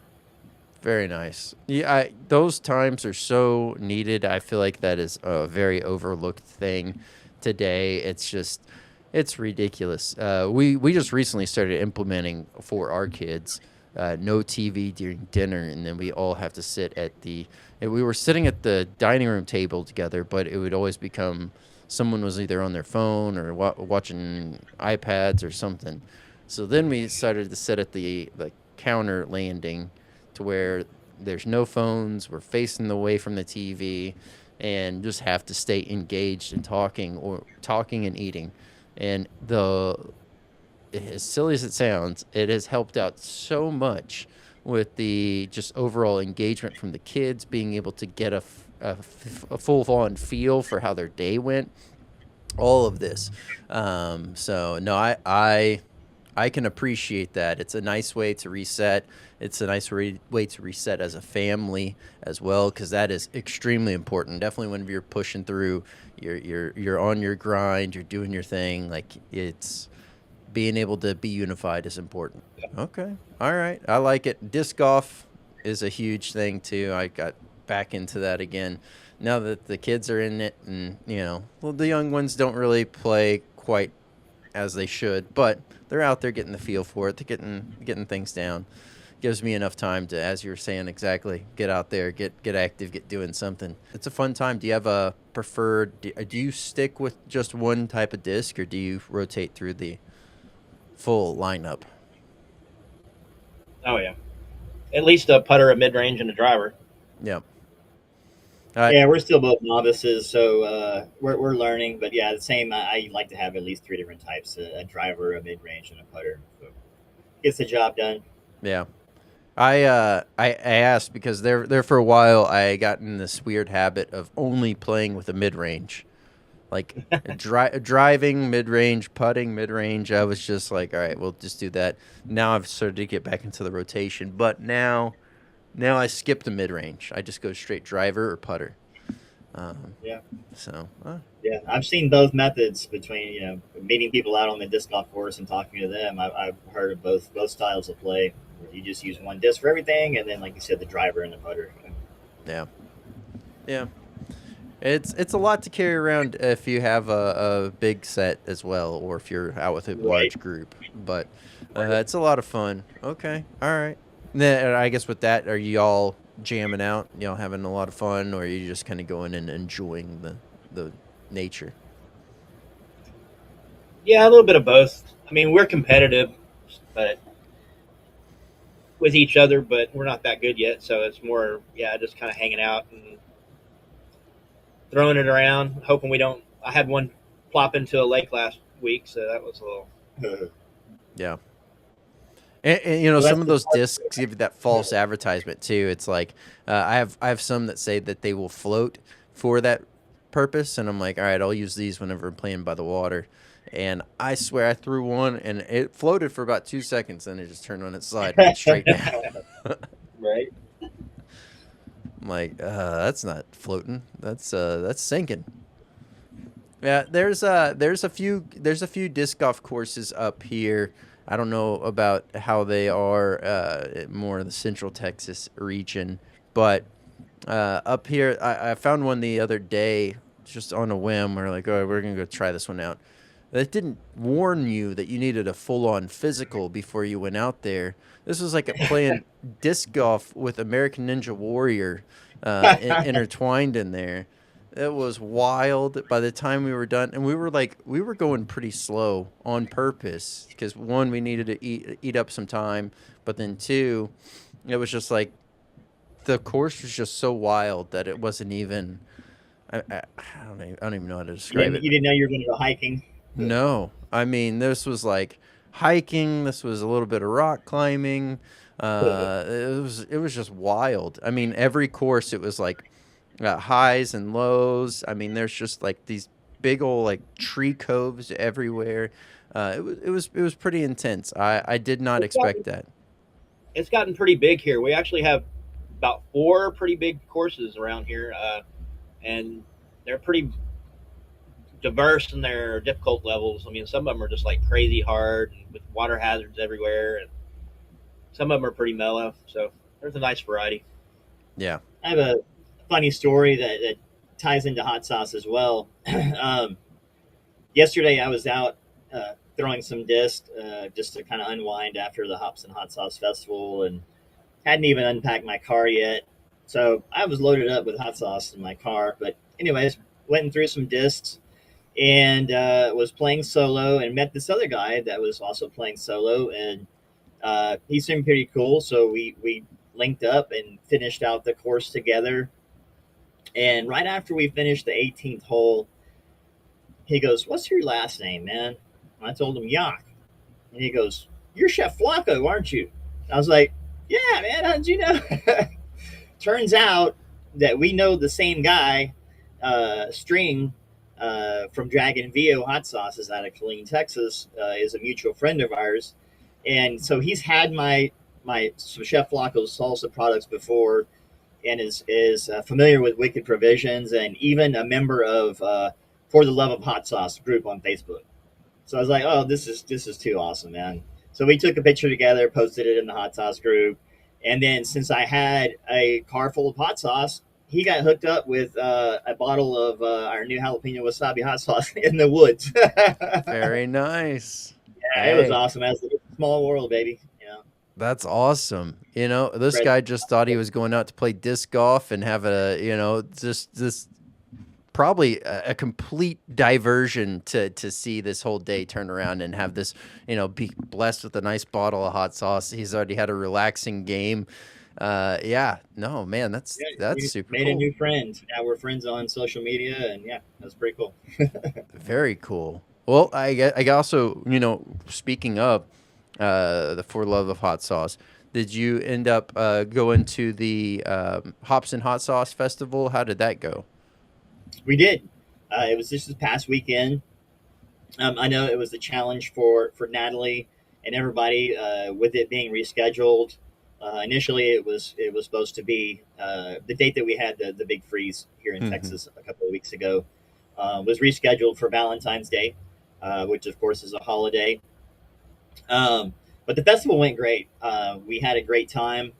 A: Very nice. Yeah, those times are so needed. I feel like that is a very overlooked thing today. It's ridiculous. We just recently started implementing for our kids no TV during dinner, and then we all have to sit and we were sitting at the dining room table together, but it would always become someone was either on their phone or watching iPads or something. So then we started to sit at the counter landing to where there's no phones, we're facing away from the TV, and just have to stay engaged in talking and eating. And as silly as it sounds, it has helped out so much with the just overall engagement from the kids, being able to get a full on feel for how their day went, all of this. So no, I can appreciate that. It's a nice way to reset. It's a nice way to reset as a family as well, because that is extremely important. Definitely, whenever you're pushing through, you're on your grind, you're doing your thing. Like, it's being able to be unified is important. Okay, all right, I like it. Disc golf is a huge thing too. I got back into that again now that the kids are in it, and well, the young ones don't really play quite as they should, but they're out there getting the feel for it. They're getting things down. Gives me enough time to, as you were saying exactly, get out there, get active, get doing something. It's a fun time. Do you have a preferred? Do you stick with just one type of disc, or do you rotate through the full lineup?
C: Oh yeah, at least a putter, a mid range, and a driver.
A: Yep. I
B: Yeah, we're still both novices, so we're learning. But yeah, the same. I like to have at least three different types: a driver, a mid range, and a putter. So gets the job done.
A: Yeah. I asked because there for a while I got in this weird habit of only playing with a mid range, like driving mid range, putting mid range. I was just like, all right, we'll just do that. Now I've started to get back into the rotation, but now I skip the mid range. I just go straight driver or putter. Um,
B: Yeah,
A: so
B: yeah. I've seen both methods between meeting people out on the disc golf course and talking to them. I've heard of both styles of play. Where you just use one disc for everything, and then like you said, the driver and the putter.
A: yeah, yeah. It's a lot to carry around if you have a big set as well, or if you're out with a
B: Right.
A: large group. But it's a lot of fun. Okay, all right. Then I guess with that, are you all jamming out? Y'all having a lot of fun, or are you just kind of going and enjoying the nature?
C: Yeah, a little bit of both. I mean, we're competitive, but with each other, but we're not that good yet. So it's more, yeah, just kind of hanging out and throwing it around, hoping we don't. I had one plop into a lake last week, so that was a little.
A: Yeah. And
B: Well,
A: some
B: that's
A: of
B: the
A: those discs give you that false advertisement too. It's like I have some that say that they will float for that purpose, and I'm like, all right, I'll use these whenever I'm playing by the water. And I swear I threw one, and it floated for about 2 seconds, and it just turned on its side and went straight down.
B: right.
A: I'm like, that's not floating. That's sinking. Yeah, there's a few disc golf courses up here. I don't know about how they are more in the Central Texas region, but up here, I found one the other day just on a whim. We're like, oh, we're gonna go try this one out. It didn't warn you that you needed a full-on physical before you went out there. This was like playing disc golf with American Ninja Warrior intertwined in there. It was wild by the time we were done, and we were going pretty slow on purpose because one, we needed to eat up some time, but then two, it was just like the course was just so wild that it wasn't even. I don't even know how to describe it.
B: You didn't know you were going to go hiking.
A: No, I mean this was like hiking. This was a little bit of rock climbing. It was just wild. I mean, every course it was like highs and lows. I mean, there's just like these big old like tree coves everywhere. It was pretty intense. I did not
C: It's
A: expect
C: gotten,
A: that.
C: it's gotten pretty big here. We actually have about four pretty big courses around here, and they're pretty diverse in their difficult levels. I mean, some of them are just like crazy hard and with water hazards everywhere, and some of them are pretty mellow. So there's a nice variety.
A: Yeah.
B: I have a funny story that ties into hot sauce as well. um, Yesterday, I was out throwing some disc just to kind of unwind after the Hops and Hot Sauce Festival, and hadn't even unpacked my car yet. So I was loaded up with hot sauce in my car. But anyways, went and threw some discs and was playing solo and met this other guy that was also playing solo, and he seemed pretty cool. So we linked up and finished out the course together. And right after we finished the 18th hole, he goes, "What's your last name, man?" And I told him, yuck. And he goes, you're Chef Flaco, aren't you? I was like, yeah, man, how did you know? Turns out that we know the same guy, String, from Dragon Vio Hot Sauces out of Killeen, Texas, is a mutual friend of ours. And so he's had my Chef Flaco's salsa products before, and is familiar with Wicked Provisions, and even a member of For the Love of Hot Sauce group on Facebook. So I was like, oh, this is too awesome, man. So we took a picture together, posted it in the hot sauce group, and then since I had a car full of hot sauce, he got hooked up with a bottle of our new jalapeno wasabi hot sauce in the woods.
A: Very nice.
B: Yeah, it was
A: Hey,
B: awesome. That's a small world, baby.
A: that's awesome. You know, this
B: Fred,
A: guy just thought he was going out to play disc golf and have a, you know, just this probably a complete diversion to see this whole day turn around and have this, you know, be blessed with a nice bottle of hot sauce. He's already had a relaxing game. Yeah, no, man,
B: yeah,
A: that's
B: we
A: super
B: made a
A: cool.
B: new friend. Now we're friends on social media, and yeah, that's pretty cool.
A: Very cool. Well, I also, you know, speaking of the For Love of Hot Sauce, did you end up going to the Hops and Hot Sauce Festival? How did that go?
B: We did. It was just this past weekend. I know it was a challenge for Natalie and everybody with it being rescheduled. Initially, it was supposed to be the date that we had the big freeze here in
A: Hmm.
B: Texas a couple of weeks ago was rescheduled for Valentine's Day, which of course is a holiday. But the festival went great. We had a great time.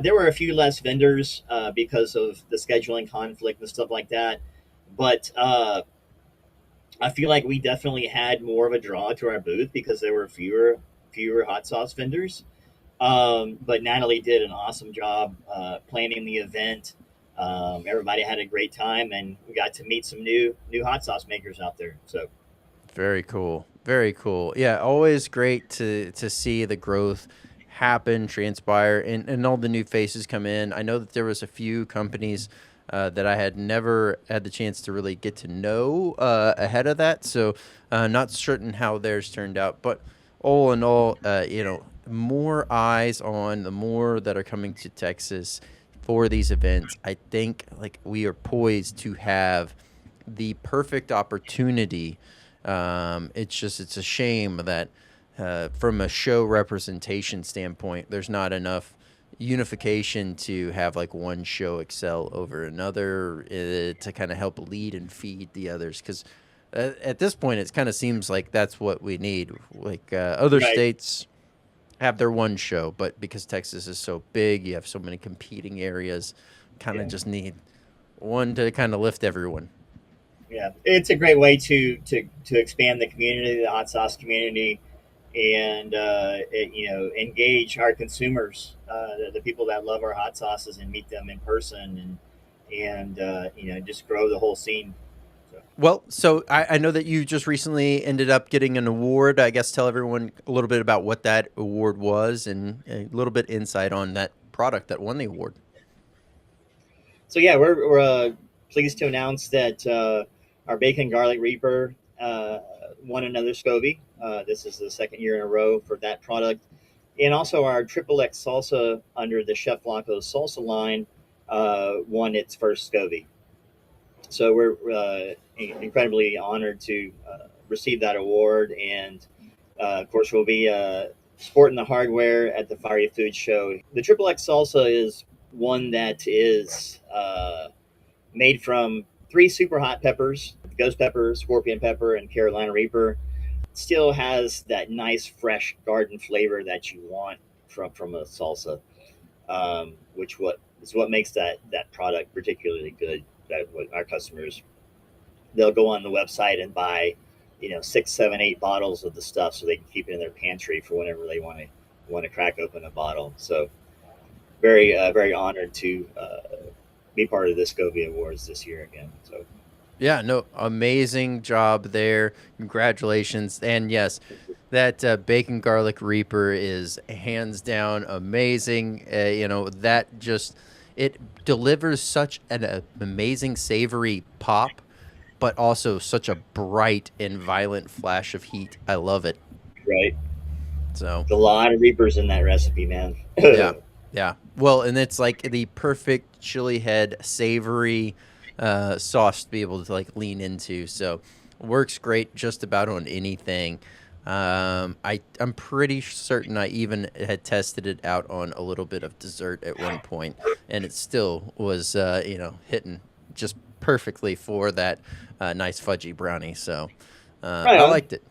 B: There were a few less vendors because of the scheduling conflict and stuff like that, but I feel like we definitely had more of a draw to our booth because there were fewer hot sauce vendors. But Natalie did an awesome job planning the event. Everybody had a great time, and we got to meet some new hot sauce makers out there. So
A: Very cool. Very cool. Yeah, always great to see the growth happen, transpire, and all the new faces come in. I know that there was a few companies that I had never had the chance to really get to know ahead of that, so not certain how theirs turned out. But all in all, you know, more eyes on the more that are coming to Texas for these events. I think like we are poised to have the perfect opportunity. It's a shame that from a show representation standpoint, there's not enough unification to have like one show excel over another to kind of help lead and feed the others. Because at this point, it kind of seems like that's what we need. Like other
B: right,
A: states have their one show, but because Texas is so big, you have so many competing areas, kind of
B: yeah.
A: just need one to kind of lift everyone.
B: Yeah, it's a great way to expand the community, the hot sauce community, and engage our consumers, the people that love our hot sauces, and meet them in person, and just grow the whole scene. So,
A: Well, so I know that you just recently ended up getting an award. I guess tell everyone a little bit about what that award was and a little bit insight on that product that won the award.
B: so yeah, we're pleased to announce that our bacon garlic reaper won another SCOBY. This is the second year in a row for that product, and also our Triple X salsa under the Chef Blanco salsa line won its first SCOBY. So we're incredibly honored to receive that award, and of course we'll be sporting the hardware at the Fiery Food Show. The Triple X salsa is one that is made from three super hot peppers: ghost pepper, scorpion pepper, and Carolina Reaper. Still has that nice fresh garden flavor that you want from a salsa, which what is what makes that product particularly good. That what our customers, they'll go on the website and buy, 6, 7, 8 bottles of the stuff so they can keep it in their pantry for whenever they want to crack open a bottle. So very honored to be part of this Gobi Awards this year again. So
A: Yeah, no, amazing job there. Congratulations. And yes, that bacon garlic reaper is hands down amazing. You know, that just it delivers such an amazing savory pop, but also such a bright and violent flash of heat. I love it.
B: Right.
A: So
B: There's a lot of reapers in that recipe, man.
A: yeah, yeah. Well, and it's like the perfect chili head, savory sauce to be able to like lean into. So works great just about on anything. I'm pretty certain I even had tested it out on a little bit of dessert at one point, and it still was hitting just perfectly for that nice fudgy brownie. So
B: Right
A: I
B: on.
A: liked it.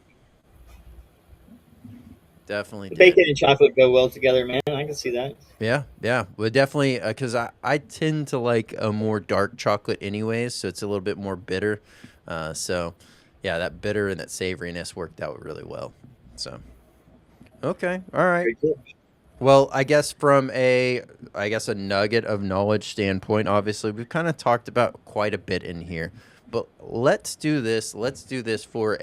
A: Definitely
B: The
A: did.
B: bacon and chocolate go well together, man. I can see that.
A: Yeah, yeah. Well, definitely, because I tend to like a more dark chocolate anyways, so it's a little bit more bitter. So, yeah, that bitter and that savoriness worked out really well. So, okay, all right.
B: Very cool.
A: Well, I guess a nugget of knowledge standpoint, obviously, we've kind of talked about quite a bit in here, but let's do this. Let's do this for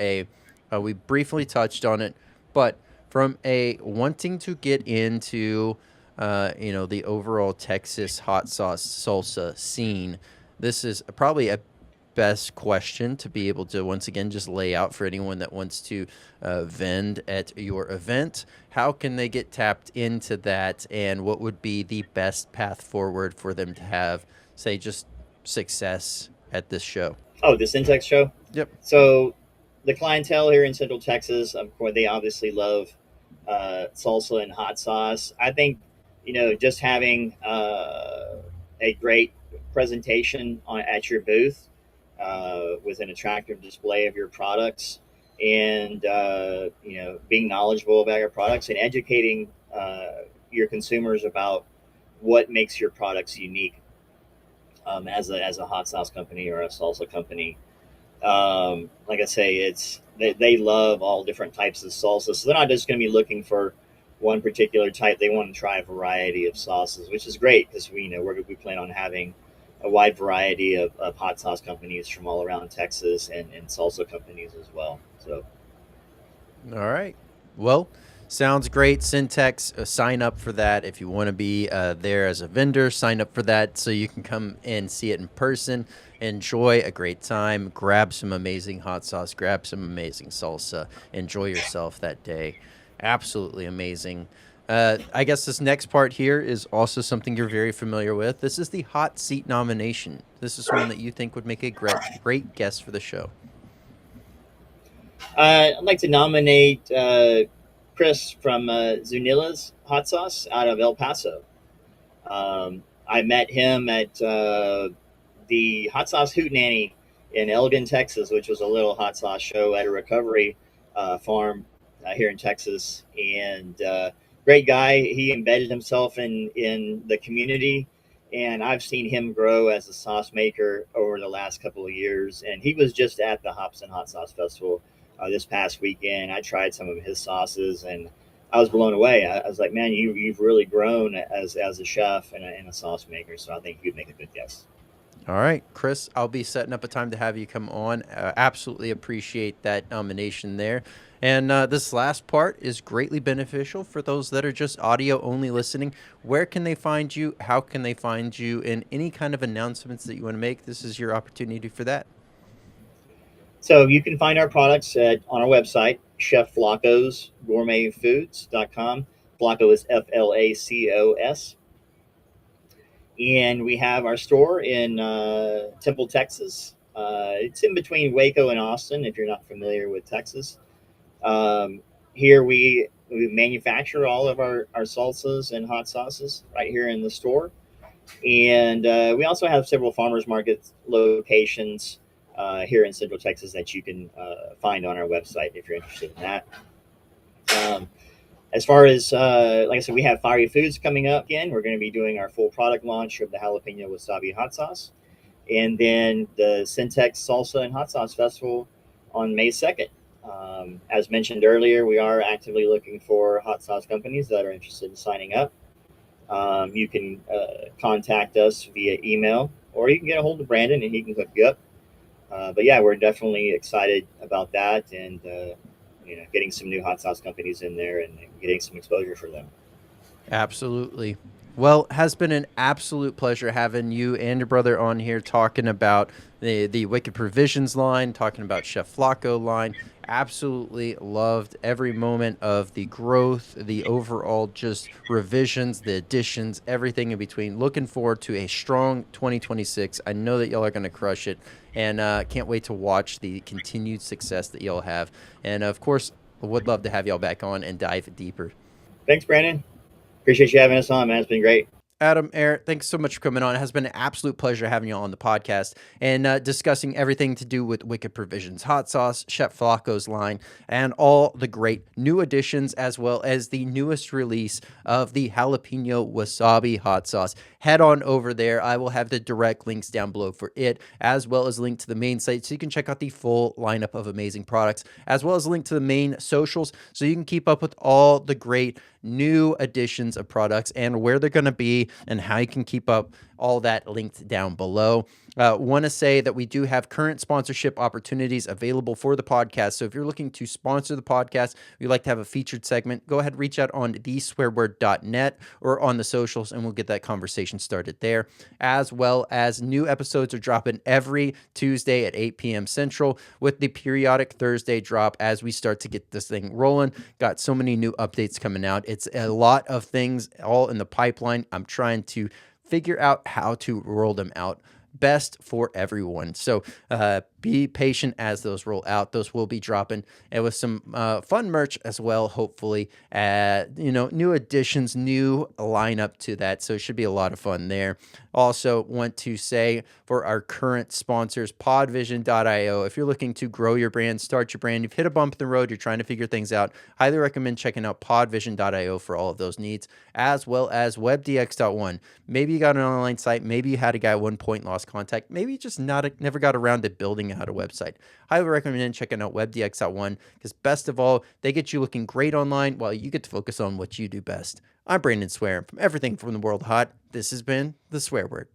A: we briefly touched on it, but from a wanting to get into, the overall Texas hot sauce salsa scene, this is probably a best question to be able to once again just lay out for anyone that wants to vend at your event. How can they get tapped into that, and what would be the best path forward for them to have, say, just success at this show?
B: Oh, the CenTex show.
A: Yep.
B: So the clientele here in Central Texas, of course, they obviously love salsa and hot sauce. I think just having a great presentation at your booth with an attractive display of your products, and being knowledgeable about your products and educating your consumers about what makes your products unique as a hot sauce company or a salsa company. Like I say, they love all different types of salsa, so they're not just going to be looking for one particular type. They want to try a variety of sauces, which is great because we plan on having a wide variety of hot sauce companies from all around Texas and salsa companies as well. So
A: All right. Well, sounds great. CenTex, sign up for that. If you want to be there as a vendor, sign up for that so you can come and see it in person. Enjoy a great time. Grab some amazing hot sauce. Grab some amazing salsa. Enjoy yourself that day. Absolutely amazing. I guess this next part here is also something you're very familiar with. This is the hot seat nomination. This is one that you think would make a great guest for the show.
B: I'd like to nominate Chris from Zunila's Hot Sauce out of El Paso. I met him at the Hot Sauce Hootenanny in Elgin, Texas, which was a little hot sauce show at a recovery farm here in Texas. And great guy. He embedded himself in the community, and I've seen him grow as a sauce maker over the last couple of years. And he was just at the Hops and Hot Sauce Festival this past weekend. I tried some of his sauces, and I was blown away. I was like, man, you've really grown as a chef and a sauce maker. So I think you'd make a good guest.
A: All right, Chris, I'll be setting up a time to have you come on. Absolutely appreciate that nomination there. And this last part is greatly beneficial for those that are just audio only listening. Where can they find you? How can they find you? And any kind of announcements that you want to make, this is your opportunity for that.
B: So you can find our products on our website, Chef Flaco's gourmetfoods.com. Flaco is Flacos. And we have our store in Temple, Texas. It's in between Waco and Austin, if you're not familiar with Texas. Here we manufacture all of our salsas and hot sauces right here in the store. And we also have several farmers market locations here in Central Texas that you can find on our website if you're interested in that. As far as, like I said, we have Fiery Foods coming up again. We're going to be doing our full product launch of the Jalapeño Wasabi hot sauce. And then the CenTex Salsa and Hot Sauce Festival on May 2nd. As mentioned earlier, we are actively looking for hot sauce companies that are interested in signing up. You can contact us via email, or you can get a hold of Brandon and he can hook you up. But yeah, we're definitely excited about that, and getting some new hot sauce companies in there and getting some exposure for them.
A: Absolutely. Well, has been an absolute pleasure having you and your brother on here talking about the Wicked Provisions line, talking about Chef Flaco line. Absolutely loved every moment of the growth, the overall just revisions, the additions, everything in between. Looking forward to a strong 2026. I know that y'all are going to crush it, and can't wait to watch the continued success that y'all have. And of course, would love to have y'all back on and dive deeper.
B: Thanks, Brandon. Appreciate you having us on, man. It's been great.
A: Adam, Eric, thanks so much for coming on. It has been an absolute pleasure having you on the podcast and discussing everything to do with Wicked Provisions, hot sauce, Chef Flaco's line, and all the great new additions, as well as the newest release of the Jalapeño Wasabi hot sauce. Head on over there. I will have the direct links down below for it, as well as a link to the main site so you can check out the full lineup of amazing products, as well as a link to the main socials so you can keep up with all the great new additions of products and where they're going to be and how you can keep up all that linked down below. Want to say that we do have current sponsorship opportunities available for the podcast. So if you're looking to sponsor the podcast, we'd like to have a featured segment, go ahead and reach out on theswearword.net or on the socials, and we'll get that conversation started there. As well as new episodes are dropping every Tuesday at 8 p.m. Central with the periodic Thursday drop as we start to get this thing rolling. Got so many new updates coming out. It's a lot of things all in the pipeline. I'm trying to figure out how to roll them out best for everyone. So be patient as those roll out. Those will be dropping, and with some fun merch as well, hopefully. New additions, new lineup to that. So it should be a lot of fun there. Also want to say for our current sponsors, podvision.io, if you're looking to grow your brand, start your brand, you've hit a bump in the road, you're trying to figure things out, highly recommend checking out podvision.io for all of those needs, as well as webdx.one. Maybe you got an online site, maybe you had a guy at one point lost contact, maybe you just never got around to building out a website. Highly recommend checking out webdx.one because best of all, they get you looking great online while you get to focus on what you do best. I'm Brandon Swear. From everything from the world hot, this has been The Swear Word.